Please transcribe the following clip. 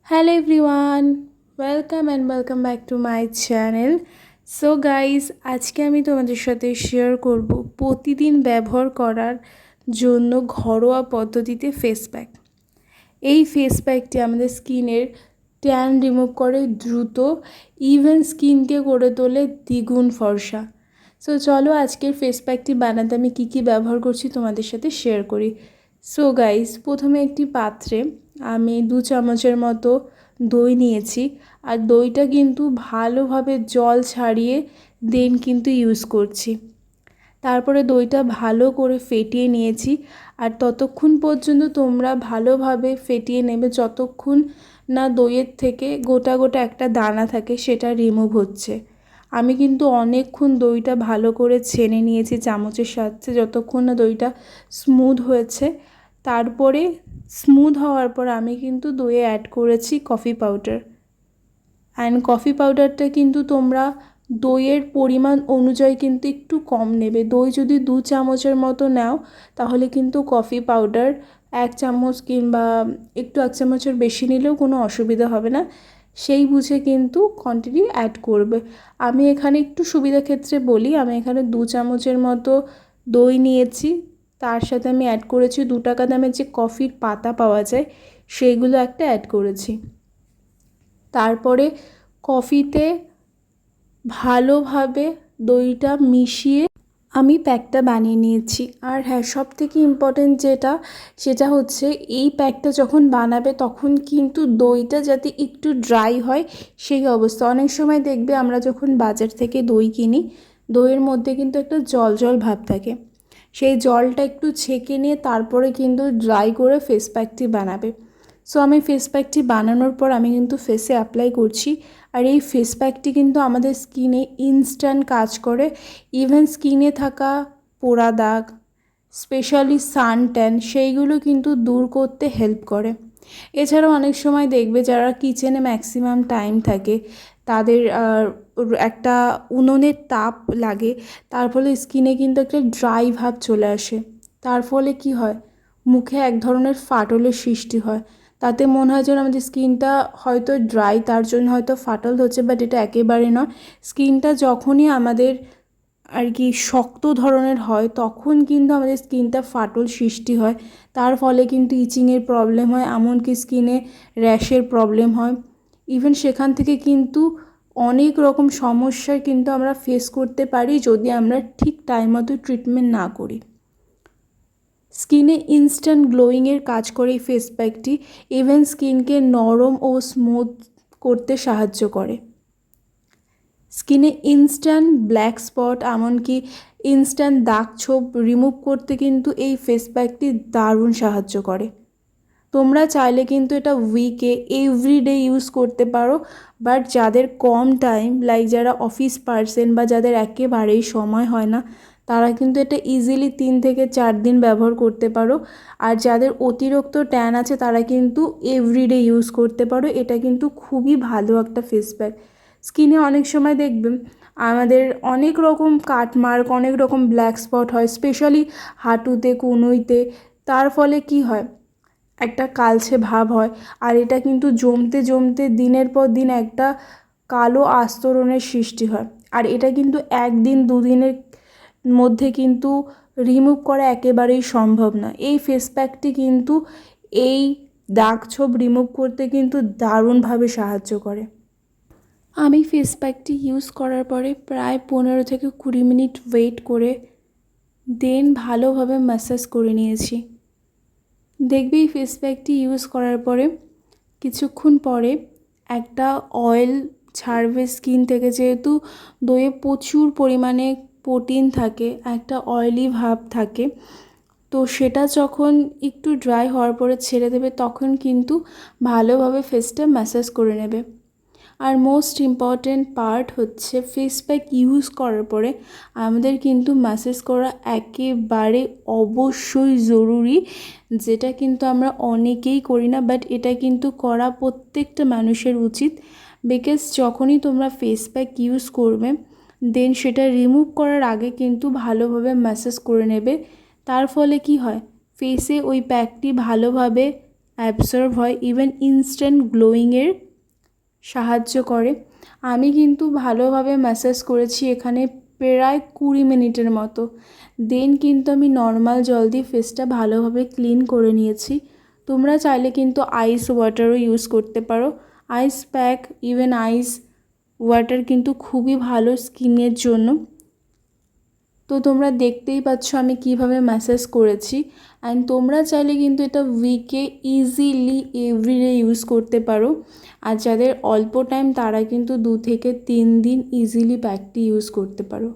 Hello everyone, welcome and welcome back to my channel. So guys, আজকে আমি তোমাদের সাথে শেয়ার করব প্রতিদিন ব্যবহার করার জন্য ঘরোয়া পদ্ধতিতে ফেস প্যাক। এই ফেস প্যাকটি আমাদের স্কিনের ট্যান রিমুভ করে দ্রুত, ইভেন স্কিনকে করে তোলে দ্বিগুণ ফর্সা। সো চলো আজকের ফেস প্যাকটি বানাতে আমি কী ব্যবহার করছি তোমাদের সাথে শেয়ার করি। সো গাইস, প্রথমে একটি পাত্রে আমি 2 চামচের মতো দই নিয়েছি, আর দইটা কিন্তু ভালোভাবে জল ছাড়িয়ে দেন কিন্তু ইউজ করছি। তারপরে দইটা ভালো করে ফেটিয়ে নিয়েছি, আর ততক্ষণ পর্যন্ত তোমরা ভালোভাবে ফেটিয়ে নেবে যতক্ষণ না দইয়ের থেকে গোটা গোটা একটা দানা থাকে সেটা রিমুভ হচ্ছে। আমি কিন্তু অনেকক্ষণ দইটা ভালো করে ছেনে নিয়েছি চামচের সাহায্যে যতক্ষণ না দইটা স্মুথ হয়েছে। তারপরে স্মুথ হওয়ার পর আমি কিন্তু দইয়ে অ্যাড করেছি কফি পাউডার। অ্যান্ড কফি পাউডারটা কিন্তু তোমরা দইয়ের পরিমাণ অনুযায়ী কিন্তু একটু কম নেবে। দই যদি 2 চামচের মতো নাও তাহলে কিন্তু কফি পাউডার 1 চামচ কিংবা একটু 1 চামচের বেশি নিলেও কোনো অসুবিধা হবে না, সেই বুঝে কিন্তু কোয়ান্টিটি অ্যাড করবে। আমি এখানে একটু সুবিধা ক্ষেত্রে বলি, আমি এখানে 2 চামচের মতো দই নিয়েছি, তার সাথে আমি অ্যাড করেছি 2 টাকা দামের যে কফির পাতা পাওয়া যায় সেইগুলো একটা অ্যাড করেছি। তারপরে কফিতে ভালোভাবে দইটা মিশিয়ে আমি প্যাকটা বানিয়ে নিয়েছি। আর হ্যাঁ, সবথেকে ইম্পর্টেন্ট সেটা হচ্ছে এই প্যাকটা যখন বানাবে তখন কিন্তু দইটা যাতে একটু ড্রাই হয় সেই অবস্থা। অনেক সময় দেখবে আমরা যখন বাজার থেকে দই কিনি, দইয়ের মধ্যে কিন্তু একটা জল জল ভাব থাকে, সেই জলটা একটু ছেঁকে নিয়ে তারপরে কিন্তু ড্রাই করে ফেস প্যাকটি বানাবে। সো আমি ফেস প্যাকটি বানানোর পর আমি কিন্তু ফেসে অ্যাপ্লাই করছি। আর এই ফেস প্যাকটি কিন্তু আমাদের স্কিনে ইনস্ট্যান্ট কাজ করে, ইভেন স্কিনে থাকা পোড়া দাগ, স্পেশালি সান ট্যান, সেইগুলো কিন্তু দূর করতে হেল্প করে। এছাড়াও অনেক সময় দেখবে যারা কিচেনে ম্যাক্সিমাম টাইম থাকে তাদের একটা উনুনের তাপ লাগে, তার ফলে স্কিনে কিন্তু একটা ড্রাই ভাব চলে আসে। তার ফলে কি হয়, মুখে এক ধরনের ফাটলের সৃষ্টি হয়। তাতে মনে হয় যেন আমাদের স্কিনটা হয়তো ড্রাই, তার জন্য হয়তো ফাটল হচ্ছে, বাট এটা একেবারে নয়। স্কিনটা যখনই আমাদের আর কি শক্ত ধরনের হয় তখন কিন্তু আমাদের স্কিনটা ফাটল সৃষ্টি হয়, তার ফলে কিন্তু ইচিংয়ের প্রবলেম হয়, এমনকি স্কিনে র্যাশের প্রবলেম হয়। ইভেন সেখান থেকে কিন্তু অনেক রকম সমস্যার কিন্তু আমরা ফেস করতে পারি যদি আমরা ঠিক টাইম মতো ট্রিটমেন্ট না করি। স্কিনে ইনস্ট্যান্ট গ্লোয়িংয়ের কাজ করে এই ফেস প্যাকটি, ইভেন স্কিনকে নরম ও স্মুথ করতে সাহায্য করে। স্কিনে ইনস্ট্যান্ট ব্ল্যাক স্পট এমনকি ইনস্ট্যান্ট দাগ ছোপ রিমুভ করতে কিন্তু এই ফেস প্যাকটি দারুণ সাহায্য করে। তোমরা চাইলে কিন্তু এটা উইকে এভরিডে ইউজ করতে পারো, বাট যাদের কম টাইম, লাইক যারা অফিস পার্সন বা যাদের একেবারেই সময় হয় না, তারা কিন্তু এটা ইজিলি 3 থেকে 4 দিন ব্যবহার করতে পারো। আর যাদের অতিরিক্ত ট্যান আছে তারা কিন্তু এভরিডে ইউজ করতে পারো। এটা কিন্তু খুবই ভালো একটা ফেস প্যাক। স্কিনে অনেক সময় দেখবেন আমাদের অনেক রকম কাটমার্ক, অনেক রকম ব্ল্যাক স্পট হয়, স্পেশালি হাঁটুতে, কনুইতে। তার ফলে কি হয়, একটা কালচে ভাব হয়, আর এটা কিন্তু জমতে জমতে দিনের পর দিন একটা কালো আস্তরণের সৃষ্টি হয়। আর এটা কিন্তু 1 দিন 2 দিনের মধ্যে কিন্তু রিমুভ করা একেবারেই সম্ভব না। এই ফেস প্যাকটি কিন্তু এই দাগ ছোপ রিমুভ করতে কিন্তু দারুণভাবে সাহায্য করে। আমি ফেস প্যাকটি ইউজ করার পরে প্রায় 15 থেকে 20 মিনিট ওয়েট করে দেন ভালোভাবে ম্যাসাজ করে নিয়েছি। দেখবে এই ফেস প্যাকটি ইউজ করার পরে কিছুক্ষণ পরে একটা অয়েল ছাড়বে স্কিন থেকে, যেহেতু দইয়ে প্রচুর পরিমাণে প্রোটিন থাকে, একটা অয়েলি ভাব থাকে। তো সেটা যখন একটু ড্রাই হওয়ার পরে ছেড়ে দেবে তখন কিন্তু ভালোভাবে ফেসটা ম্যাসাজ করে নেবে। আর মোস্ট ইম্পর্ট্যান্ট পার্ট হচ্ছে ফেস প্যাক ইউজ করার পরে আমাদের কিন্তু ম্যাসাজ করা একেবারে অবশ্যই জরুরি, যেটা কিন্তু আমরা অনেকেই করি না, বাট এটা কিন্তু করা প্রত্যেকটা মানুষের উচিত। বিকজ যখনই তোমরা ফেস প্যাক ইউজ করবে দেন সেটা রিমুভ করার আগে কিন্তু ভালোভাবে ম্যাসাজ করে নেবে। তার ফলে কি হয়, ফেসে ওই প্যাকটি ভালোভাবে অ্যাবসর্ব হয়, ইভেন ইনস্ট্যান্ট গ্লোয়িংয়ের সাহায্য করে। আমি কিন্তু ভালোভাবে ম্যাসাজ করেছি এখানে প্রায় 20 মিনিটের মতো। দেন কিন্তু আমি নর্মাল জল দিয়ে ফেসটা ভালোভাবে ক্লিন করে নিয়েছি। তোমরা চাইলে কিন্তু আইস ওয়াটারও ইউজ করতে পারো। Ice pack, even ice water কিন্তু খুবই ভালো স্কিনের জন্য। তো তোমরা দেখতেই পাচ্ছ আমি কিভাবে ম্যাসাজ করেছি। অ্যান্ড তোমরা চাইলে কিন্তু এটা উইকে ইজিলি এভরিডে ইউজ করতে পারো। আর যাদের অল্প টাইম তারা কিন্তু 2 থেকে 3 দিন ইজিলি প্যাকটি ইউজ করতে পারো।